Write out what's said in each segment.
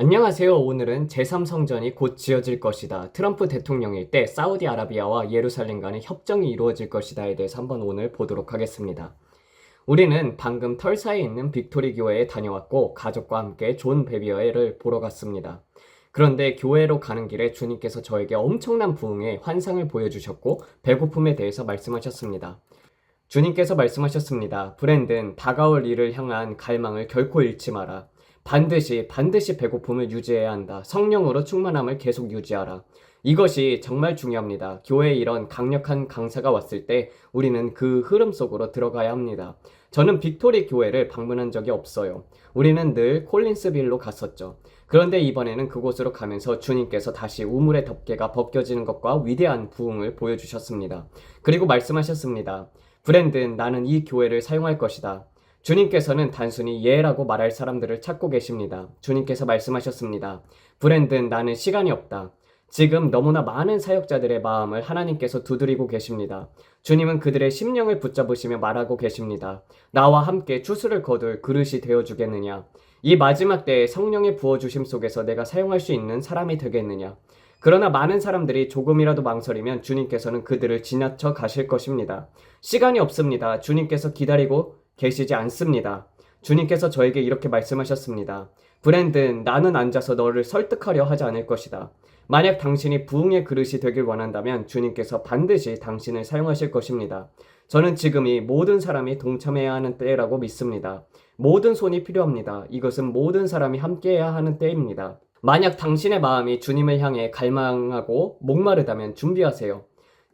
안녕하세요. 오늘은 제3성전이 곧 지어질 것이다. 트럼프 대통령일 때 사우디아라비아와 예루살렘 간의 협정이 이루어질 것이다에 대해서 한번 오늘 보도록 하겠습니다. 우리는 방금 털사에 있는 빅토리 교회에 다녀왔고 가족과 함께 존 베비어를 보러 갔습니다. 그런데 교회로 가는 길에 주님께서 저에게 엄청난 부흥의 환상을 보여주셨고 배고픔에 대해서 말씀하셨습니다. 주님께서 말씀하셨습니다. 브랜든, 다가올 일을 향한 갈망을 결코 잃지 마라. 반드시 배고픔을 유지해야 한다. 성령으로 충만함을 계속 유지하라. 이것이 정말 중요합니다. 교회에 이런 강력한 강사가 왔을 때 우리는 그 흐름 속으로 들어가야 합니다. 저는 빅토리 교회를 방문한 적이 없어요. 우리는 늘 콜린스빌로 갔었죠. 그런데 이번에는 그곳으로 가면서 주님께서 다시 우물의 덮개가 벗겨지는 것과 위대한 부흥을 보여주셨습니다. 그리고 말씀하셨습니다. 브랜든, 나는 이 교회를 사용할 것이다. 주님께서는 단순히 예라고 말할 사람들을 찾고 계십니다. 주님께서 말씀하셨습니다. 브랜든, 나는 시간이 없다. 지금 너무나 많은 사역자들의 마음을 하나님께서 두드리고 계십니다. 주님은 그들의 심령을 붙잡으시며 말하고 계십니다. 나와 함께 추수를 거둘 그릇이 되어주겠느냐? 이 마지막 때에 성령의 부어주심 속에서 내가 사용할 수 있는 사람이 되겠느냐? 그러나 많은 사람들이 조금이라도 망설이면 주님께서는 그들을 지나쳐 가실 것입니다. 시간이 없습니다. 주님께서 기다리고 계시지 않습니다. 주님께서 저에게 이렇게 말씀하셨습니다. 브랜든, 나는 앉아서 너를 설득하려 하지 않을 것이다. 만약 당신이 부흥의 그릇이 되길 원한다면 주님께서 반드시 당신을 사용하실 것입니다. 저는 지금이 모든 사람이 동참해야 하는 때라고 믿습니다. 모든 손이 필요합니다. 이것은 모든 사람이 함께해야 하는 때입니다. 만약 당신의 마음이 주님을 향해 갈망하고 목마르다면 준비하세요.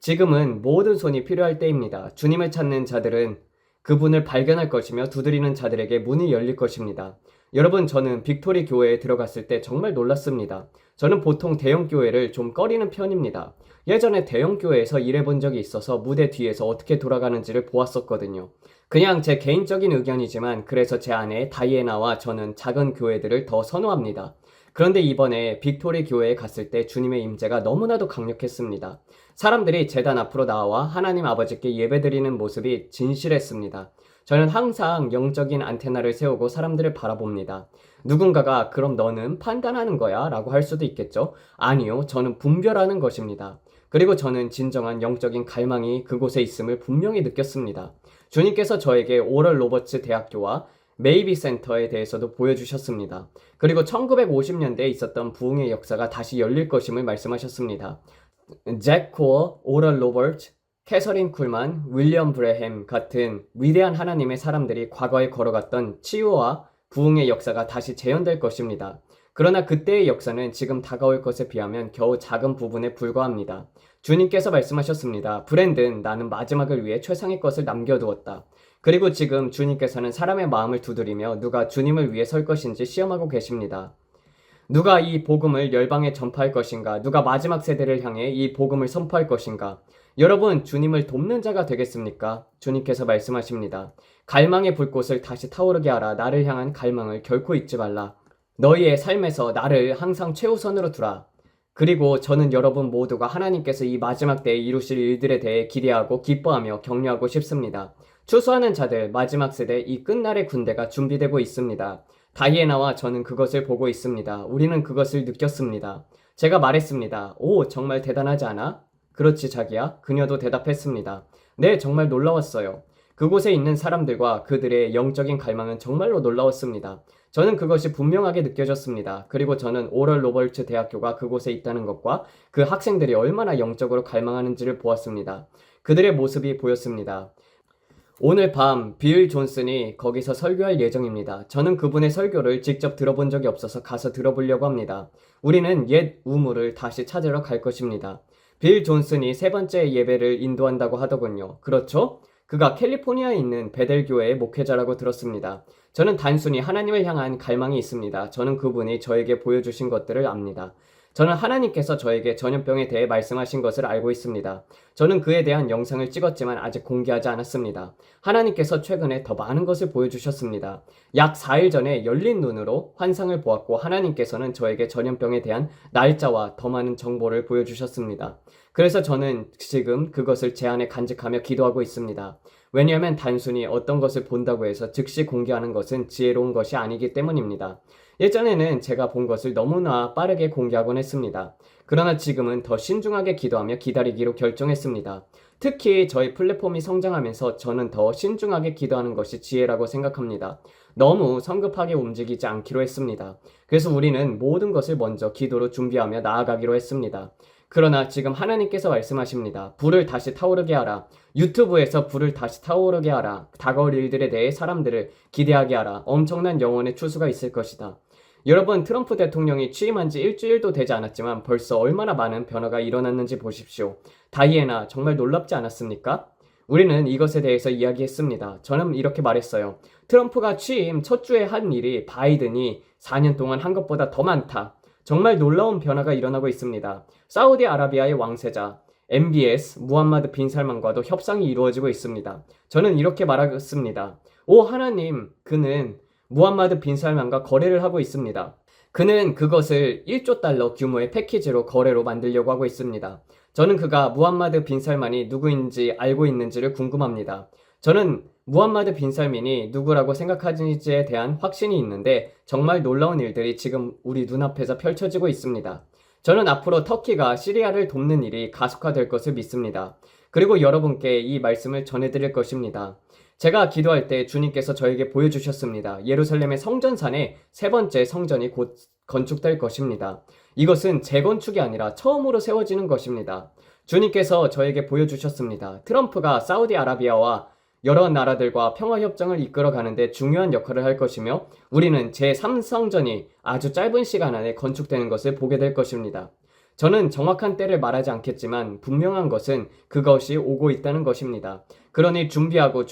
지금은 모든 손이 필요할 때입니다. 주님을 찾는 자들은 그분을 발견할 것이며 두드리는 자들에게 문이 열릴 것입니다. 여러분, 저는 빅토리 교회에 들어갔을 때 정말 놀랐습니다. 저는 보통 대형 교회를 좀 꺼리는 편입니다. 예전에 대형 교회에서 일해본 적이 있어서 무대 뒤에서 어떻게 돌아가는지를 보았었거든요. 그냥 제 개인적인 의견이지만 그래서 제 아내 다이애나와 저는 작은 교회들을 더 선호합니다. 그런데 이번에 빅토리 교회에 갔을 때 주님의 임재가 너무나도 강력했습니다. 사람들이 제단 앞으로 나와 하나님 아버지께 예배드리는 모습이 진실했습니다. 저는 항상 영적인 안테나를 세우고 사람들을 바라봅니다. 누군가가 그럼 너는 판단하는 거야? 라고 할 수도 있겠죠? 아니요, 저는 분별하는 것입니다. 그리고 저는 진정한 영적인 갈망이 그곳에 있음을 분명히 느꼈습니다. 주님께서 저에게 오럴 로버츠 대학교와 메이비 센터에 대해서도 보여주셨습니다. 그리고 1950년대에 있었던 부흥의 역사가 다시 열릴 것임을 말씀하셨습니다. 잭 코어, 오럴 로버츠, 캐서린 쿨만, 윌리엄 브레햄 같은 위대한 하나님의 사람들이 과거에 걸어갔던 치유와 부흥의 역사가 다시 재현될 것입니다. 그러나 그때의 역사는 지금 다가올 것에 비하면 겨우 작은 부분에 불과합니다. 주님께서 말씀하셨습니다. 브랜든, 나는 마지막을 위해 최상의 것을 남겨두었다. 그리고 지금 주님께서는 사람의 마음을 두드리며 누가 주님을 위해 설 것인지 시험하고 계십니다. 누가 이 복음을 열방에 전파할 것인가? 누가 마지막 세대를 향해 이 복음을 선포할 것인가? 여러분, 주님을 돕는 자가 되겠습니까? 주님께서 말씀하십니다. 갈망의 불꽃을 다시 타오르게 하라. 나를 향한 갈망을 결코 잊지 말라. 너희의 삶에서 나를 항상 최우선으로 두라. 그리고 저는 여러분 모두가 하나님께서 이 마지막 때에 이루실 일들에 대해 기대하고 기뻐하며 격려하고 싶습니다. 추수하는 자들, 마지막 세대, 이 끝날의 군대가 준비되고 있습니다. 다이애나와 저는 그것을 보고 있습니다. 우리는 그것을 느꼈습니다. 제가 말했습니다. 오, 정말 대단하지 않아? 그렇지, 자기야. 그녀도 대답했습니다. 네, 정말 놀라웠어요. 그곳에 있는 사람들과 그들의 영적인 갈망은 정말로 놀라웠습니다. 저는 그것이 분명하게 느껴졌습니다. 그리고 저는 오럴 로버츠 대학교가 그곳에 있다는 것과 그 학생들이 얼마나 영적으로 갈망하는지를 보았습니다. 그들의 모습이 보였습니다. 오늘 밤 빌 존슨이 거기서 설교할 예정입니다. 저는 그분의 설교를 직접 들어본 적이 없어서 가서 들어보려고 합니다. 우리는 옛 우물을 다시 찾으러 갈 것입니다. 빌 존슨이 세 번째 예배를 인도한다고 하더군요. 그렇죠? 그가 캘리포니아에 있는 베델교회의 목회자라고 들었습니다. 저는 단순히 하나님을 향한 갈망이 있습니다. 저는 그분이 저에게 보여주신 것들을 압니다. 저는 하나님께서 저에게 전염병에 대해 말씀하신 것을 알고 있습니다. 저는 그에 대한 영상을 찍었지만 아직 공개하지 않았습니다. 하나님께서 최근에 더 많은 것을 보여주셨습니다. 약 4일 전에 열린 눈으로 환상을 보았고 하나님께서는 저에게 전염병에 대한 날짜와 더 많은 정보를 보여주셨습니다. 그래서 저는 지금 그것을 제 안에 간직하며 기도하고 있습니다. 왜냐하면 단순히 어떤 것을 본다고 해서 즉시 공개하는 것은 지혜로운 것이 아니기 때문입니다. 예전에는 제가 본 것을 너무나 빠르게 공개하곤 했습니다. 그러나 지금은 더 신중하게 기도하며 기다리기로 결정했습니다. 특히 저희 플랫폼이 성장하면서 저는 더 신중하게 기도하는 것이 지혜라고 생각합니다. 너무 성급하게 움직이지 않기로 했습니다. 그래서 우리는 모든 것을 먼저 기도로 준비하며 나아가기로 했습니다. 그러나 지금 하나님께서 말씀하십니다. 불을 다시 타오르게 하라. 유튜브에서 불을 다시 타오르게 하라. 다가올 일들에 대해 사람들을 기대하게 하라. 엄청난 영혼의 추수가 있을 것이다. 여러분, 트럼프 대통령이 취임한 지 일주일도 되지 않았지만 벌써 얼마나 많은 변화가 일어났는지 보십시오. 다이애나, 정말 놀랍지 않았습니까? 우리는 이것에 대해서 이야기했습니다. 저는 이렇게 말했어요. 트럼프가 취임 첫 주에 한 일이 바이든이 4년 동안 한 것보다 더 많다. 정말 놀라운 변화가 일어나고 있습니다. 사우디아라비아의 왕세자 MBS 무함마드 빈 살만과도 협상이 이루어지고 있습니다. 저는 이렇게 말하겠습니다. 오 하나님, 그는 무함마드 빈 살만과 거래를 하고 있습니다. 그는 그것을 1조 달러 규모의 패키지로 거래로 만들려고 하고 있습니다. 저는 그가 무함마드 빈 살만이 누구인지 알고 있는지를 궁금합니다. 저는 무함마드 빈 살만이 누구라고 생각하는지에 대한 확신이 있는데 정말 놀라운 일들이 지금 우리 눈앞에서 펼쳐지고 있습니다. 저는 앞으로 터키가 시리아를 돕는 일이 가속화될 것을 믿습니다. 그리고 여러분께 이 말씀을 전해드릴 것입니다. 제가 기도할 때 주님께서 저에게 보여주셨습니다. 예루살렘의 성전산에 세 번째 성전이 곧 건축될 것입니다. 이것은 재건축이 아니라 처음으로 세워지는 것입니다. 주님께서 저에게 보여주셨습니다. 트럼프가 사우디아라비아와 여러 나라들과 평화협정을 이끌어가는데 중요한 역할을 할 것이며 우리는 제3성전이 아주 짧은 시간 안에 건축되는 것을 보게 될 것입니다. 저는 정확한 때를 말하지 않겠지만 분명한 것은 그것이 오고 있다는 것입니다. 그러니 준비하고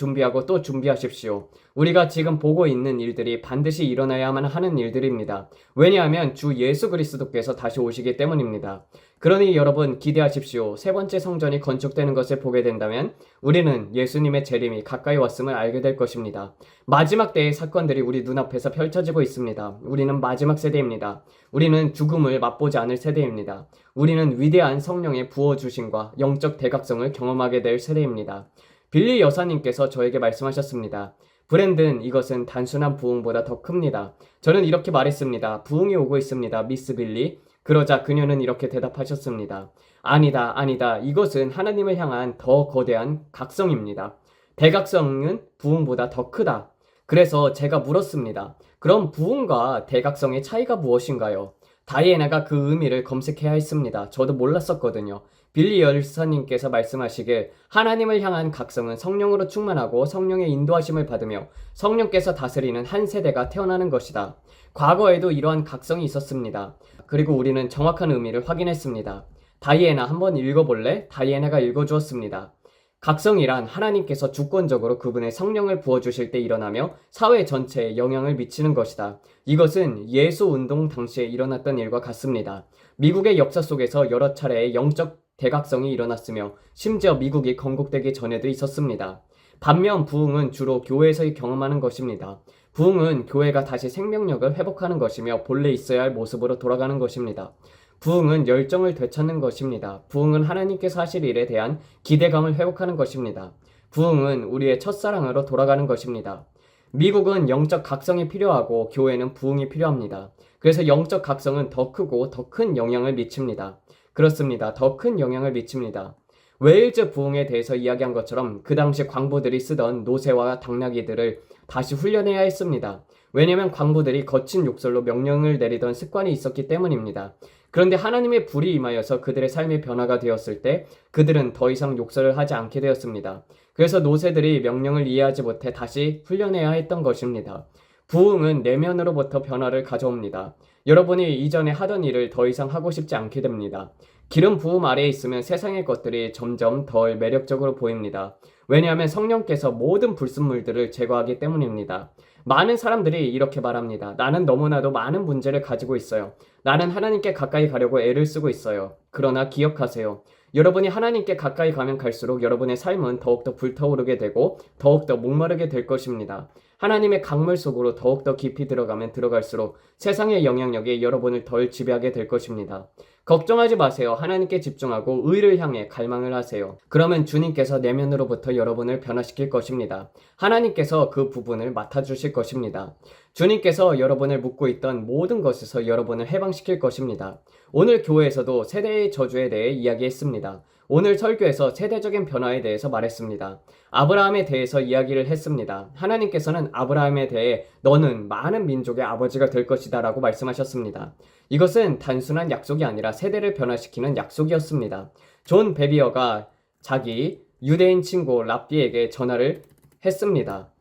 또 준비하십시오. 우리가 지금 보고 있는 일들이 반드시 일어나야만 하는 일들입니다. 왜냐하면 주 예수 그리스도께서 다시 오시기 때문입니다. 그러니 여러분 기대하십시오. 세 번째 성전이 건축되는 것을 보게 된다면 우리는 예수님의 재림이 가까이 왔음을 알게 될 것입니다. 마지막 때의 사건들이 우리 눈앞에서 펼쳐지고 있습니다. 우리는 마지막 세대입니다. 우리는 죽음을 맛보지 않을 세대입니다. 우리는 위대한 성령의 부어주심과 영적 대각성을 경험하게 될 세대입니다. 빌리 여사님께서 저에게 말씀하셨습니다. 브랜든, 이것은 단순한 부흥보다 더 큽니다. 저는 이렇게 말했습니다. 부흥이 오고 있습니다, 미스 빌리. 그러자 그녀는 이렇게 대답하셨습니다. 아니다. 이것은 하나님을 향한 더 거대한 각성입니다. 대각성은 부흥보다 더 크다. 그래서 제가 물었습니다. 그럼 부흥과 대각성의 차이가 무엇인가요? 다이애나가 그 의미를 검색해야 했습니다. 저도 몰랐었거든요. 빌리 열사님께서 말씀하시길 하나님을 향한 각성은 성령으로 충만하고 성령의 인도하심을 받으며 성령께서 다스리는 한 세대가 태어나는 것이다. 과거에도 이러한 각성이 있었습니다. 그리고 우리는 정확한 의미를 확인했습니다. 다이애나 한번 읽어볼래? 다이애나가 읽어주었습니다. 각성이란 하나님께서 주권적으로 그분의 성령을 부어주실 때 일어나며 사회 전체에 영향을 미치는 것이다. 이것은 예수 운동 당시에 일어났던 일과 같습니다. 미국의 역사 속에서 여러 차례의 영적 대각성이 일어났으며 심지어 미국이 건국되기 전에도 있었습니다. 반면 부흥은 주로 교회에서 경험하는 것입니다. 부흥은 교회가 다시 생명력을 회복하는 것이며 본래 있어야 할 모습으로 돌아가는 것입니다. 부흥은 열정을 되찾는 것입니다. 부흥은 하나님께서 하실 일에 대한 기대감을 회복하는 것입니다. 부흥은 우리의 첫사랑으로 돌아가는 것입니다. 미국은 영적 각성이 필요하고 교회는 부흥이 필요합니다. 그래서 영적 각성은 더 크고 더 큰 영향을 미칩니다. 그렇습니다. 더 큰 영향을 미칩니다. 웨일즈 부흥에 대해서 이야기한 것처럼 그 당시 광부들이 쓰던 노새와 당나귀들을 다시 훈련해야 했습니다. 왜냐하면 광부들이 거친 욕설로 명령을 내리던 습관이 있었기 때문입니다. 그런데 하나님의 불이 임하여서 그들의 삶의 변화가 되었을 때 그들은 더 이상 욕설을 하지 않게 되었습니다. 그래서 노새들이 명령을 이해하지 못해 다시 훈련해야 했던 것입니다. 부흥은 내면으로부터 변화를 가져옵니다. 여러분이 이전에 하던 일을 더 이상 하고 싶지 않게 됩니다. 기름 부음 아래에 있으면 세상의 것들이 점점 덜 매력적으로 보입니다. 왜냐하면 성령께서 모든 불순물들을 제거하기 때문입니다. 많은 사람들이 이렇게 말합니다. 나는 너무나도 많은 문제를 가지고 있어요. 나는 하나님께 가까이 가려고 애를 쓰고 있어요. 그러나 기억하세요. 여러분이 하나님께 가까이 가면 갈수록 여러분의 삶은 더욱더 불타오르게 되고 더욱더 목마르게 될 것입니다. 하나님의 강물 속으로 더욱더 깊이 들어가면 들어갈수록 세상의 영향력이 여러분을 덜 지배하게 될 것입니다. 걱정하지 마세요. 하나님께 집중하고 의를 향해 갈망을 하세요. 그러면 주님께서 내면으로부터 여러분을 변화시킬 것입니다. 하나님께서 그 부분을 맡아주실 것입니다. 주님께서 여러분을 묶고 있던 모든 것에서 여러분을 해방시킬 것입니다. 오늘 교회에서도 세대의 저주에 대해 이야기했습니다. 오늘 설교에서 세대적인 변화에 대해서 말했습니다. 아브라함에 대해서 이야기를 했습니다. 하나님께서는 아브라함에 대해 너는 많은 민족의 아버지가 될 것이다 라고 말씀하셨습니다. 이것은 단순한 약속이 아니라 세대를 변화시키는 약속이었습니다. 존 베비어가 자기 유대인 친구 랍비에게 전화를 했습니다.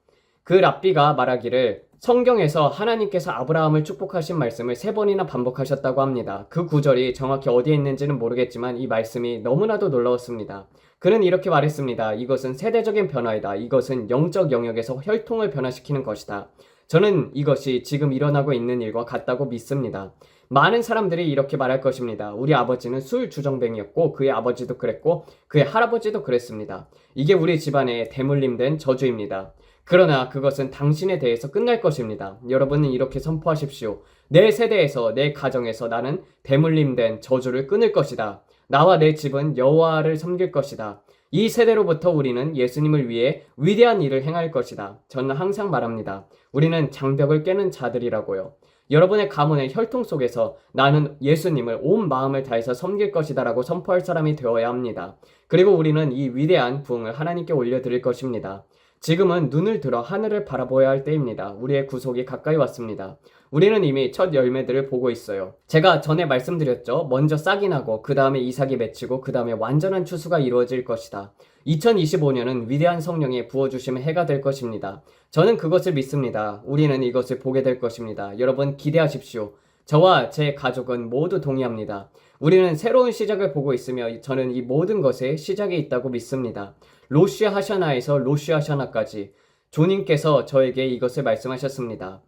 그 랍비가 말하기를 성경에서 하나님께서 아브라함을 축복하신 말씀을 3번이나 반복하셨다고 합니다. 그 구절이 정확히 어디에 있는지는 모르겠지만 이 말씀이 너무나도 놀라웠습니다. 그는 이렇게 말했습니다. 이것은 세대적인 변화이다. 이것은 영적 영역에서 혈통을 변화시키는 것이다. 저는 이것이 지금 일어나고 있는 일과 같다고 믿습니다. 많은 사람들이 이렇게 말할 것입니다. 우리 아버지는 술 주정뱅이였고 그의 아버지도 그랬고 그의 할아버지도 그랬습니다. 이게 우리 집안의 대물림된 저주입니다. 그러나 그것은 당신에 대해서 끝날 것입니다. 여러분은 이렇게 선포하십시오. 내 세대에서 내 가정에서 나는 대물림된 저주를 끊을 것이다. 나와 내 집은 여호와를 섬길 것이다. 이 세대로부터 우리는 예수님을 위해 위대한 일을 행할 것이다. 저는 항상 말합니다. 우리는 장벽을 깨는 자들이라고요. 여러분의 가문의 혈통 속에서 나는 예수님을 온 마음을 다해서 섬길 것이다 라고 선포할 사람이 되어야 합니다. 그리고 우리는 이 위대한 부흥을 하나님께 올려드릴 것입니다. 지금은 눈을 들어 하늘을 바라보아야 할 때입니다. 우리의 구속이 가까이 왔습니다. 우리는 이미 첫 열매들을 보고 있어요. 제가 전에 말씀드렸죠. 먼저 싹이 나고 그 다음에 이삭이 맺히고 그 다음에 완전한 추수가 이루어질 것이다. 2025년은 위대한 성령의 부어주심의 해가 될 것입니다. 저는 그것을 믿습니다. 우리는 이것을 보게 될 것입니다. 여러분 기대하십시오. 저와 제 가족은 모두 동의합니다. 우리는 새로운 시작을 보고 있으며 저는 이 모든 것에 시작이 있다고 믿습니다. 로슈 하샤나에서 로슈 하샤나까지 주님께서 저에게 이것을 말씀하셨습니다.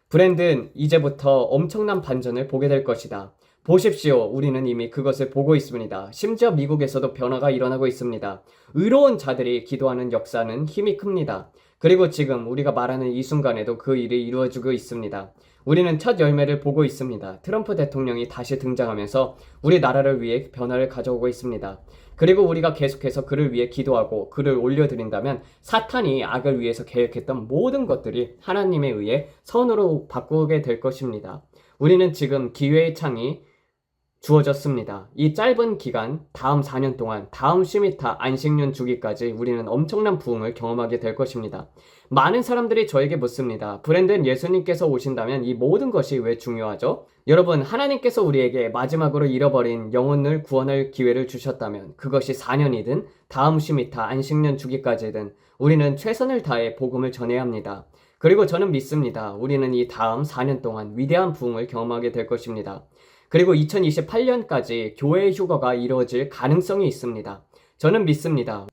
브랜든 이제부터 엄청난 반전을 보게 될 것이다. 보십시오. 우리는 이미 그것을 보고 있습니다. 심지어 미국에서도 변화가 일어나고 있습니다. 의로운 자들이 기도하는 역사는 힘이 큽니다. 그리고 지금 우리가 말하는 이 순간에도 그 일이 이루어지고 있습니다. 우리는 첫 열매를 보고 있습니다. 트럼프 대통령이 다시 등장하면서 우리 나라를 위해 변화를 가져오고 있습니다. 그리고 우리가 계속해서 그를 위해 기도하고 그를 올려드린다면 사탄이 악을 위해서 계획했던 모든 것들이 하나님에 의해 선으로 바꾸게 될 것입니다. 우리는 지금 기회의 창이 주어졌습니다. 이 짧은 기간, 다음 4년 동안, 다음 쉬미타 안식년 주기까지 우리는 엄청난 부흥을 경험하게 될 것입니다. 많은 사람들이 저에게 묻습니다. 브랜든 예수님께서 오신다면 이 모든 것이 왜 중요하죠? 여러분, 하나님께서 우리에게 마지막으로 잃어버린 영혼을 구원할 기회를 주셨다면 그것이 4년이든 다음 쉬미타 안식년 주기까지든 우리는 최선을 다해 복음을 전해야 합니다. 그리고 저는 믿습니다. 우리는 이 다음 4년 동안 위대한 부흥을 경험하게 될 것입니다. 그리고 2028년까지 교회의 휴거가 이루어질 가능성이 있습니다. 저는 믿습니다.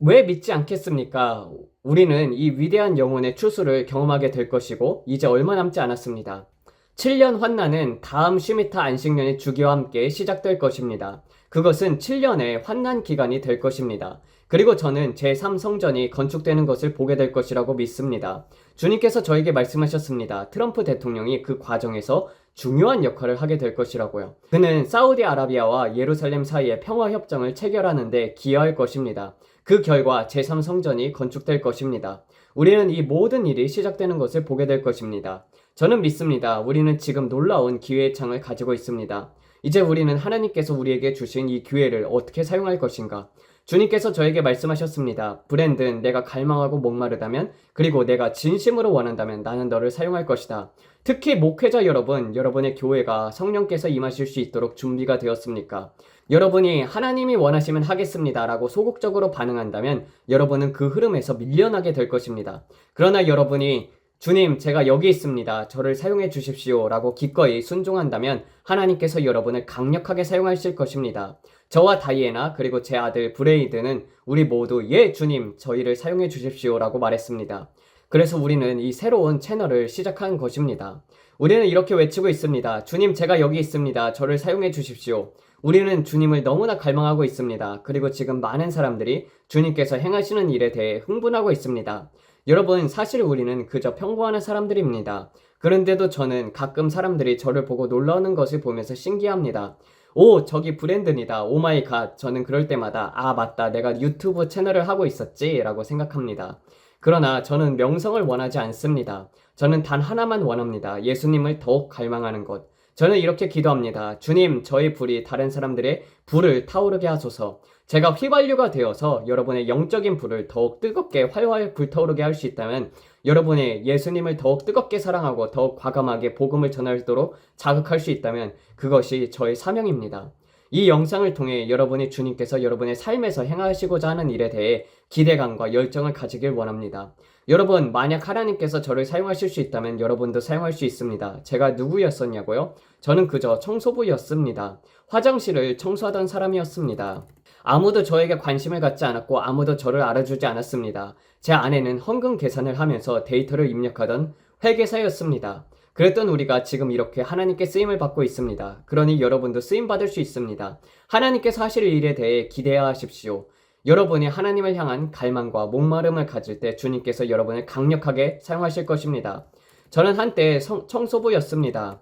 왜 믿지 않겠습니까? 우리는 이 위대한 영혼의 추수를 경험하게 될 것이고 이제 얼마 남지 않았습니다. 7년 환난은 다음 쉬미타 안식년의 주기와 함께 시작될 것입니다. 그것은 7년의 환난 기간이 될 것입니다. 그리고 저는 제3성전이 건축되는 것을 보게 될 것이라고 믿습니다. 주님께서 저에게 말씀하셨습니다. 트럼프 대통령이 그 과정에서 중요한 역할을 하게 될 것이라고요. 그는 사우디아라비아와 예루살렘 사이의 평화협정을 체결하는 데 기여할 것입니다. 그 결과 제3성전이 건축될 것입니다. 우리는 이 모든 일이 시작되는 것을 보게 될 것입니다. 저는 믿습니다. 우리는 지금 놀라운 기회의 창을 가지고 있습니다. 이제 우리는 하나님께서 우리에게 주신 이 기회를 어떻게 사용할 것인가? 주님께서 저에게 말씀하셨습니다. 브랜든, 내가 갈망하고 목마르다면 그리고 내가 진심으로 원한다면 나는 너를 사용할 것이다. 특히 목회자 여러분, 여러분의 교회가 성령께서 임하실 수 있도록 준비가 되었습니까? 여러분이 하나님이 원하시면 하겠습니다 라고 소극적으로 반응한다면 여러분은 그 흐름에서 밀려나게 될 것입니다. 그러나 여러분이 주님, 제가 여기 있습니다. 저를 사용해 주십시오 라고 기꺼이 순종한다면 하나님께서 여러분을 강력하게 사용하실 것입니다. 저와 다이애나 그리고 제 아들 브레이드는 우리 모두 예 주님 저희를 사용해 주십시오 라고 말했습니다. 그래서 우리는 이 새로운 채널을 시작한 것입니다. 우리는 이렇게 외치고 있습니다. 주님 제가 여기 있습니다. 저를 사용해 주십시오. 우리는 주님을 너무나 갈망하고 있습니다. 그리고 지금 많은 사람들이 주님께서 행하시는 일에 대해 흥분하고 있습니다. 여러분 사실 우리는 그저 평범한 사람들입니다. 그런데도 저는 가끔 사람들이 저를 보고 놀라는 것을 보면서 신기합니다. 오, 저기 브랜든이다. 오 마이 갓. 저는 그럴 때마다, 아, 맞다. 내가 유튜브 채널을 하고 있었지. 라고 생각합니다. 그러나 저는 명성을 원하지 않습니다. 저는 단 하나만 원합니다. 예수님을 더욱 갈망하는 것. 저는 이렇게 기도합니다. 주님, 저의 불이 다른 사람들의 불을 타오르게 하소서. 제가 휘발유가 되어서 여러분의 영적인 불을 더욱 뜨겁게 활활 불타오르게 할 수 있다면 여러분의 예수님을 더욱 뜨겁게 사랑하고 더욱 과감하게 복음을 전하도록 자극할 수 있다면 그것이 저의 사명입니다. 이 영상을 통해 여러분이 주님께서 여러분의 삶에서 행하시고자 하는 일에 대해 기대감과 열정을 가지길 원합니다. 여러분, 만약 하나님께서 저를 사용하실 수 있다면 여러분도 사용할 수 있습니다. 제가 누구였었냐고요? 저는 그저 청소부였습니다. 화장실을 청소하던 사람이었습니다. 아무도 저에게 관심을 갖지 않았고 아무도 저를 알아주지 않았습니다. 제 아내는 헌금 계산을 하면서 데이터를 입력하던 회계사였습니다. 그랬던 우리가 지금 이렇게 하나님께 쓰임을 받고 있습니다. 그러니 여러분도 쓰임 받을 수 있습니다. 하나님께서 하실 일에 대해 기대해야 하십시오. 여러분이 하나님을 향한 갈망과 목마름을 가질 때 주님께서 여러분을 강력하게 사용하실 것입니다. 저는 한때 청소부였습니다.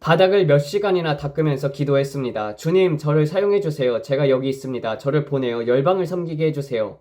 바닥을 몇 시간이나 닦으면서 기도했습니다. 주님, 저를 사용해 주세요. 제가 여기 있습니다. 저를 보내어 열방을 섬기게 해주세요.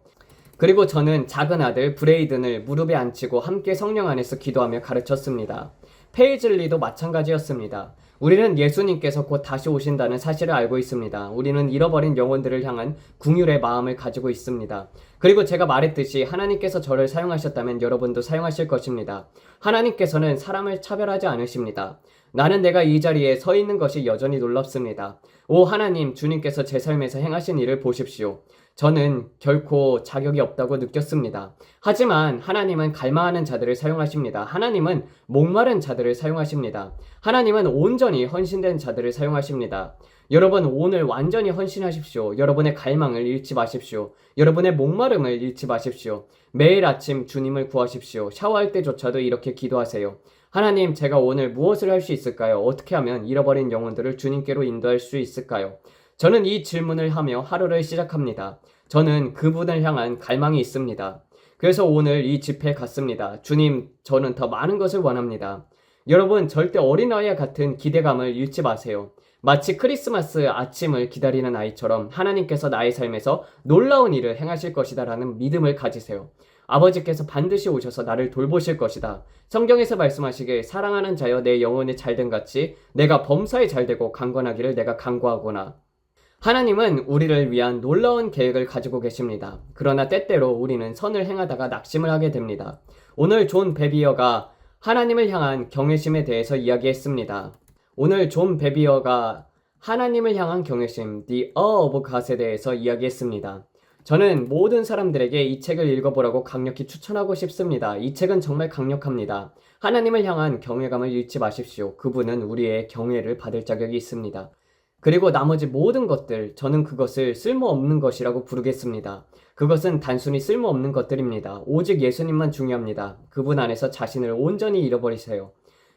그리고 저는 작은 아들 브레이든을 무릎에 앉히고 함께 성령 안에서 기도하며 가르쳤습니다. 페이즐리도 마찬가지였습니다. 우리는 예수님께서 곧 다시 오신다는 사실을 알고 있습니다. 우리는 잃어버린 영혼들을 향한 긍휼의 마음을 가지고 있습니다. 그리고 제가 말했듯이 하나님께서 저를 사용하셨다면 여러분도 사용하실 것입니다. 하나님께서는 사람을 차별하지 않으십니다. 나는 내가 이 자리에 서 있는 것이 여전히 놀랍습니다. 오 하나님, 주님께서 제 삶에서 행하신 일을 보십시오. 저는 결코 자격이 없다고 느꼈습니다. 하지만 하나님은 갈망하는 자들을 사용하십니다. 하나님은 목마른 자들을 사용하십니다. 하나님은 온전히 헌신된 자들을 사용하십니다. 여러분, 오늘 완전히 헌신하십시오. 여러분의 갈망을 잃지 마십시오. 여러분의 목마름을 잃지 마십시오. 매일 아침 주님을 구하십시오. 샤워할 때조차도 이렇게 기도하세요. 하나님, 제가 오늘 무엇을 할 수 있을까요? 어떻게 하면 잃어버린 영혼들을 주님께로 인도할 수 있을까요? 저는 이 질문을 하며 하루를 시작합니다. 저는 그분을 향한 갈망이 있습니다. 그래서 오늘 이 집회에 갔습니다. 주님, 저는 더 많은 것을 원합니다. 여러분, 절대 어린아이와 같은 기대감을 잃지 마세요. 마치 크리스마스 아침을 기다리는 아이처럼 하나님께서 나의 삶에서 놀라운 일을 행하실 것이다 라는 믿음을 가지세요. 아버지께서 반드시 오셔서 나를 돌보실 것이다. 성경에서 말씀하시길 사랑하는 자여 내 영혼이 잘된 같이 내가 범사에 잘되고 강건하기를 내가 간구하구나. 하나님은 우리를 위한 놀라운 계획을 가지고 계십니다. 그러나 때때로 우리는 선을 행하다가 낙심을 하게 됩니다. 오늘 존 베비어가 하나님을 향한 경외심에 대해서 이야기했습니다. 오늘 존 베비어가 하나님을 향한 경외심, The Awe of God에 대해서 이야기했습니다. 저는 모든 사람들에게 이 책을 읽어보라고 강력히 추천하고 싶습니다. 이 책은 정말 강력합니다. 하나님을 향한 경외감을 잃지 마십시오. 그분은 우리의 경외를 받을 자격이 있습니다. 그리고 나머지 모든 것들, 저는 그것을 쓸모없는 것이라고 부르겠습니다. 그것은 단순히 쓸모없는 것들입니다. 오직 예수님만 중요합니다. 그분 안에서 자신을 온전히 잃어버리세요.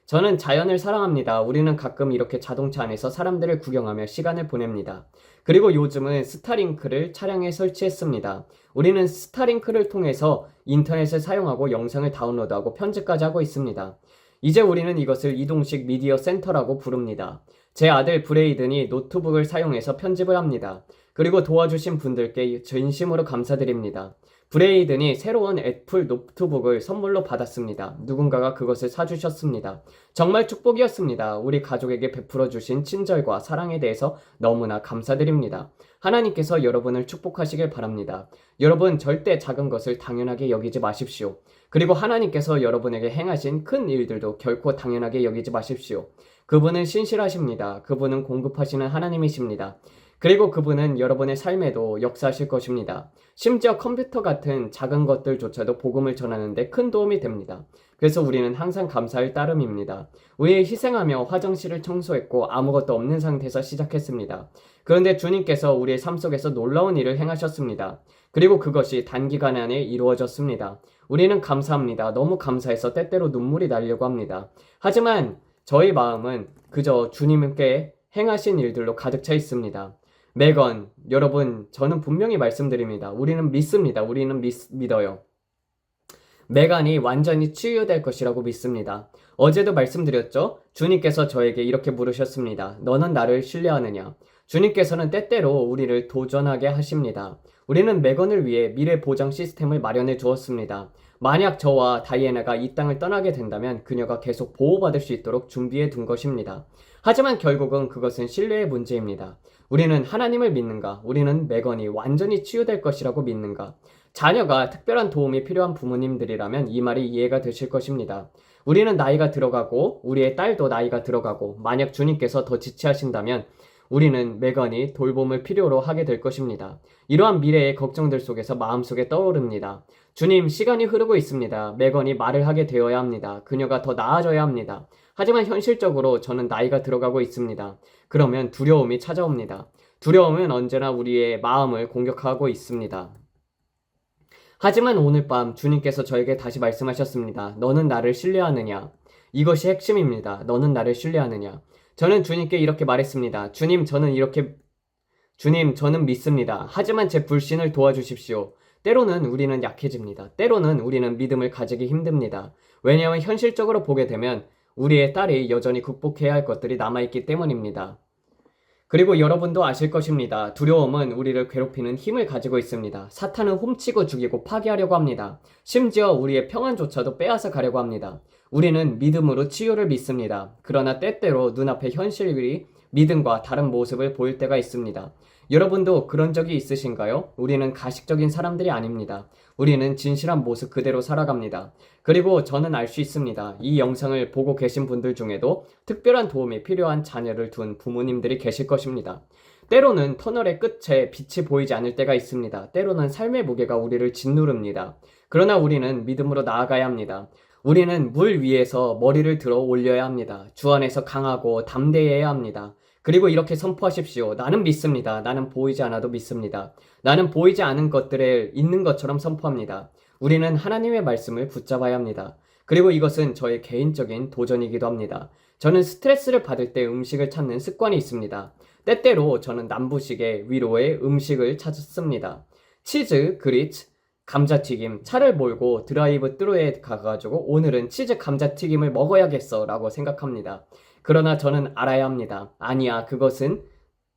저는 자연을 사랑합니다. 우리는 가끔 이렇게 자동차 안에서 사람들을 구경하며 시간을 보냅니다. 그리고 요즘은 스타링크를 차량에 설치했습니다. 우리는 스타링크를 통해서 인터넷을 사용하고 영상을 다운로드하고 편집까지 하고 있습니다. 이제 우리는 이것을 이동식 미디어 센터라고 부릅니다. 제 아들 브레이든이 노트북을 사용해서 편집을 합니다. 그리고 도와주신 분들께 진심으로 감사드립니다. 브레이든이 새로운 애플 노트북을 선물로 받았습니다. 누군가가 그것을 사주셨습니다. 정말 축복이었습니다. 우리 가족에게 베풀어 주신 친절과 사랑에 대해서 너무나 감사드립니다. 하나님께서 여러분을 축복하시길 바랍니다. 여러분, 절대 작은 것을 당연하게 여기지 마십시오. 그리고 하나님께서 여러분에게 행하신 큰 일들도 결코 당연하게 여기지 마십시오. 그분은 신실하십니다. 그분은 공급하시는 하나님이십니다. 그리고 그분은 여러분의 삶에도 역사하실 것입니다. 심지어 컴퓨터 같은 작은 것들조차도 복음을 전하는데 큰 도움이 됩니다. 그래서 우리는 항상 감사할 따름입니다. 우리 희생하며 화장실을 청소했고 아무것도 없는 상태에서 시작했습니다. 그런데 주님께서 우리의 삶 속에서 놀라운 일을 행하셨습니다. 그리고 그것이 단기간 안에 이루어졌습니다. 우리는 감사합니다. 너무 감사해서 때때로 눈물이 나려고 합니다. 하지만 저희 마음은 그저 주님께 행하신 일들로 가득 차 있습니다. 매건, 여러분, 저는 분명히 말씀드립니다. 우리는 믿습니다. 우리는 믿어요. 매간이 완전히 치유될 것이라고 믿습니다. 어제도 말씀드렸죠? 주님께서 저에게 이렇게 물으셨습니다. 너는 나를 신뢰하느냐? 주님께서는 때때로 우리를 도전하게 하십니다. 우리는 매건을 위해 미래 보장 시스템을 마련해 주었습니다. 만약 저와 다이애나가 이 땅을 떠나게 된다면 그녀가 계속 보호받을 수 있도록 준비해 둔 것입니다. 하지만 결국은 그것은 신뢰의 문제입니다. 우리는 하나님을 믿는가? 우리는 매건이 완전히 치유될 것이라고 믿는가? 자녀가 특별한 도움이 필요한 부모님들이라면 이 말이 이해가 되실 것입니다. 우리는 나이가 들어가고 우리의 딸도 나이가 들어가고 만약 주님께서 더 지체하신다면 우리는 매건이 돌봄을 필요로 하게 될 것입니다. 이러한 미래의 걱정들 속에서 마음속에 떠오릅니다. 주님, 시간이 흐르고 있습니다. 매건이 말을 하게 되어야 합니다. 그녀가 더 나아져야 합니다. 하지만 현실적으로 저는 나이가 들어가고 있습니다. 그러면 두려움이 찾아옵니다. 두려움은 언제나 우리의 마음을 공격하고 있습니다. 하지만 오늘 밤 주님께서 저에게 다시 말씀하셨습니다. 너는 나를 신뢰하느냐? 이것이 핵심입니다. 너는 나를 신뢰하느냐? 저는 주님께 이렇게 말했습니다. 주님, 저는 믿습니다. 하지만 제 불신을 도와주십시오. 때로는 우리는 약해집니다. 때로는 우리는 믿음을 가지기 힘듭니다. 왜냐하면 현실적으로 보게 되면 우리의 딸이 여전히 극복해야 할 것들이 남아있기 때문입니다. 그리고 여러분도 아실 것입니다. 두려움은 우리를 괴롭히는 힘을 가지고 있습니다. 사탄은 훔치고 죽이고 파괴하려고 합니다. 심지어 우리의 평안조차도 빼앗아 가려고 합니다. 우리는 믿음으로 치유를 믿습니다. 그러나 때때로 눈앞의 현실이 믿음과 다른 모습을 보일 때가 있습니다. 여러분도 그런 적이 있으신가요? 우리는 가식적인 사람들이 아닙니다. 우리는 진실한 모습 그대로 살아갑니다. 그리고 저는 알 수 있습니다. 이 영상을 보고 계신 분들 중에도 특별한 도움이 필요한 자녀를 둔 부모님들이 계실 것입니다. 때로는 터널의 끝에 빛이 보이지 않을 때가 있습니다. 때로는 삶의 무게가 우리를 짓누릅니다. 그러나 우리는 믿음으로 나아가야 합니다. 우리는 물 위에서 머리를 들어 올려야 합니다. 주 안에서 강하고 담대해야 합니다. 그리고 이렇게 선포하십시오. 나는 믿습니다. 나는 보이지 않아도 믿습니다. 나는 보이지 않은 것들을 있는 것처럼 선포합니다. 우리는 하나님의 말씀을 붙잡아야 합니다. 그리고 이것은 저의 개인적인 도전이기도 합니다. 저는 스트레스를 받을 때 음식을 찾는 습관이 있습니다. 때때로 저는 남부식의 위로의 음식을 찾습니다. 치즈, 그리츠, 감자튀김, 차를 몰고 드라이브 뚜루에 가가지고 오늘은 치즈 감자튀김을 먹어야겠어 라고 생각합니다. 그러나 저는 알아야 합니다. 아니야, 그것은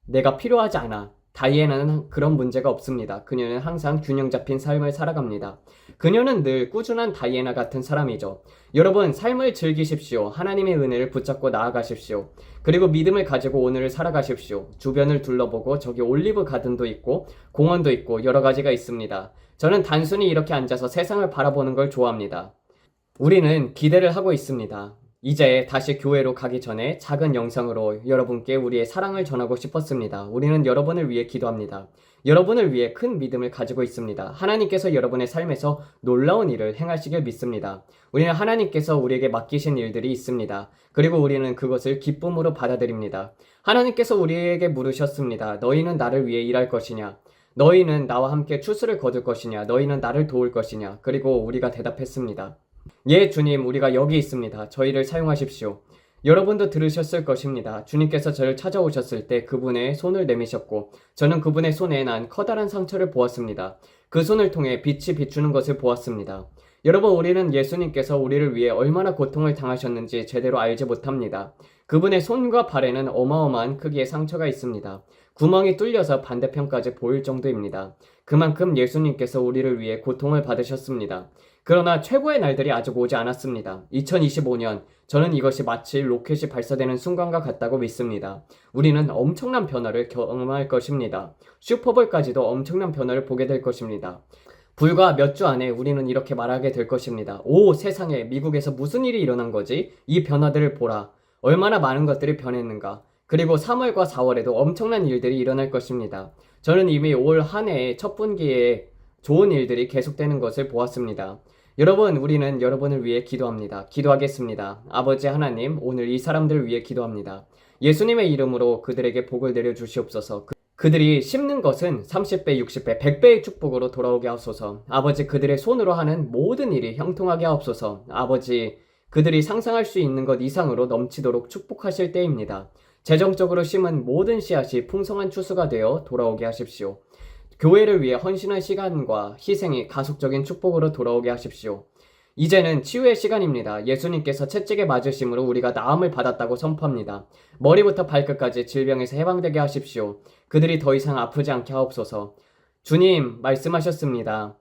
내가 필요하지 않아. 다이애나는 그런 문제가 없습니다. 그녀는 항상 균형 잡힌 삶을 살아갑니다. 그녀는 늘 꾸준한 다이애나 같은 사람이죠. 여러분, 삶을 즐기십시오. 하나님의 은혜를 붙잡고 나아가십시오. 그리고 믿음을 가지고 오늘을 살아가십시오. 주변을 둘러보고 저기 올리브 가든도 있고 공원도 있고 여러 가지가 있습니다. 저는 단순히 이렇게 앉아서 세상을 바라보는 걸 좋아합니다. 우리는 기대를 하고 있습니다. 이제 다시 교회로 가기 전에 작은 영상으로 여러분께 우리의 사랑을 전하고 싶었습니다. 우리는 여러분을 위해 기도합니다. 여러분을 위해 큰 믿음을 가지고 있습니다. 하나님께서 여러분의 삶에서 놀라운 일을 행하시길 믿습니다. 우리는 하나님께서 우리에게 맡기신 일들이 있습니다. 그리고 우리는 그것을 기쁨으로 받아들입니다. 하나님께서 우리에게 물으셨습니다. 너희는 나를 위해 일할 것이냐? 너희는 나와 함께 추수를 거둘 것이냐? 너희는 나를 도울 것이냐? 그리고 우리가 대답했습니다. 예, 주님, 우리가 여기 있습니다. 저희를 사용하십시오. 여러분도 들으셨을 것입니다. 주님께서 저를 찾아오셨을 때 그분의 손을 내미셨고 저는 그분의 손에 난 커다란 상처를 보았습니다. 그 손을 통해 빛이 비추는 것을 보았습니다. 여러분, 우리는 예수님께서 우리를 위해 얼마나 고통을 당하셨는지 제대로 알지 못합니다. 그분의 손과 발에는 어마어마한 크기의 상처가 있습니다. 구멍이 뚫려서 반대편까지 보일 정도입니다. 그만큼 예수님께서 우리를 위해 고통을 받으셨습니다. 그러나 최고의 날들이 아직 오지 않았습니다. 2025년, 저는 이것이 마치 로켓이 발사되는 순간과 같다고 믿습니다. 우리는 엄청난 변화를 경험할 것입니다. 슈퍼볼까지도 엄청난 변화를 보게 될 것입니다. 불과 몇 주 안에 우리는 이렇게 말하게 될 것입니다. 오, 세상에, 미국에서 무슨 일이 일어난 거지? 이 변화들을 보라. 얼마나 많은 것들이 변했는가. 그리고 3월과 4월에도 엄청난 일들이 일어날 것입니다. 저는 이미 올 한 해의 첫 분기에 좋은 일들이 계속되는 것을 보았습니다. 여러분, 우리는 여러분을 위해 기도합니다. 기도하겠습니다. 아버지 하나님, 오늘 이 사람들을 위해 기도합니다. 예수님의 이름으로 그들에게 복을 내려주시옵소서. 그들이 심는 것은 30배, 60배, 100배의 축복으로 돌아오게 하옵소서. 아버지, 그들의 손으로 하는 모든 일이 형통하게 하옵소서. 아버지, 그들이 상상할 수 있는 것 이상으로 넘치도록 축복하실 때입니다. 재정적으로 심은 모든 씨앗이 풍성한 추수가 되어 돌아오게 하십시오. 교회를 위해 헌신한 시간과 희생이 가속적인 축복으로 돌아오게 하십시오. 이제는 치유의 시간입니다. 예수님께서 채찍에 맞으심으로 우리가 나음을 받았다고 선포합니다. 머리부터 발끝까지 질병에서 해방되게 하십시오. 그들이 더 이상 아프지 않게 하옵소서. 주님 말씀하셨습니다.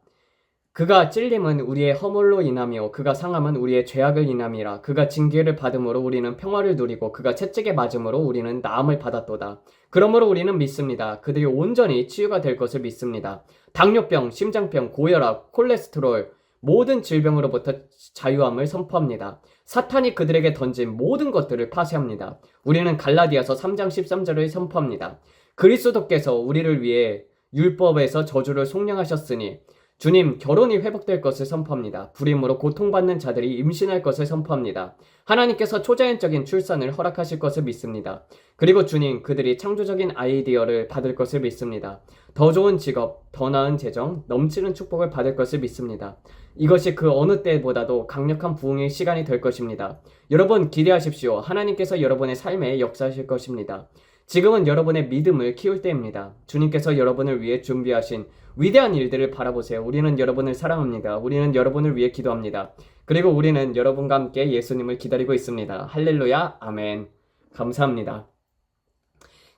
그가 찔림은 우리의 허물로 인하며 그가 상함은 우리의 죄악을 인함이라. 그가 징계를 받음으로 우리는 평화를 누리고 그가 채찍에 맞음으로 우리는 나음을 받았도다. 그러므로 우리는 믿습니다. 그들이 온전히 치유가 될 것을 믿습니다. 당뇨병, 심장병, 고혈압, 콜레스테롤, 모든 질병으로부터 자유함을 선포합니다. 사탄이 그들에게 던진 모든 것들을 파쇄합니다. 우리는 갈라디아서 3장 13절을 선포합니다. 그리스도께서 우리를 위해 율법에서 저주를 속량하셨으니 주님, 결혼이 회복될 것을 선포합니다. 불임으로 고통받는 자들이 임신할 것을 선포합니다. 하나님께서 초자연적인 출산을 허락하실 것을 믿습니다. 그리고 주님, 그들이 창조적인 아이디어를 받을 것을 믿습니다. 더 좋은 직업, 더 나은 재정, 넘치는 축복을 받을 것을 믿습니다. 이것이 그 어느 때보다도 강력한 부흥의 시간이 될 것입니다. 여러분 기대하십시오. 하나님께서 여러분의 삶에 역사하실 것입니다. 지금은 여러분의 믿음을 키울 때입니다. 주님께서 여러분을 위해 준비하신 위대한 일들을 바라보세요. 우리는 여러분을 사랑합니다. 우리는 여러분을 위해 기도합니다. 그리고 우리는 여러분과 함께 예수님을 기다리고 있습니다. 할렐루야, 아멘. 감사합니다.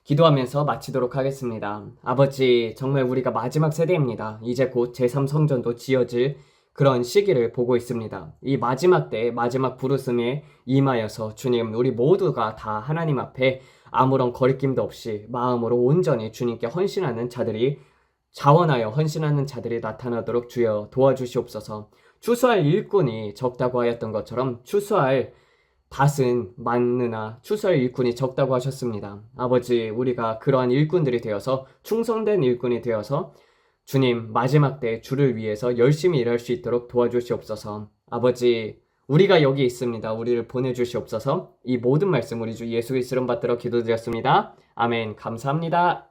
기도하면서 마치도록 하겠습니다. 아버지, 정말 우리가 마지막 세대입니다. 이제 곧 제3성전도 지어질 그런 시기를 보고 있습니다. 이 마지막 때 마지막 부르심에 임하여서 주님, 우리 모두가 다 하나님 앞에 아무런 거리낌도 없이 마음으로 온전히 주님께 헌신하는 자들이 자원하여 헌신하는 자들이 나타나도록 주여 도와주시옵소서. 추수할 일꾼이 적다고 하였던 것처럼 추수할 밭은 많으나 추수할 일꾼이 적다고 하셨습니다. 아버지, 우리가 그러한 일꾼들이 되어서 충성된 일꾼이 되어서 주님 마지막 때 주를 위해서 열심히 일할 수 있도록 도와주시옵소서. 아버지, 우리가 여기 있습니다. 우리를 보내주시옵소서. 이 모든 말씀 우리 주 예수 그리스도를 받들어 기도드렸습니다. 아멘. 감사합니다.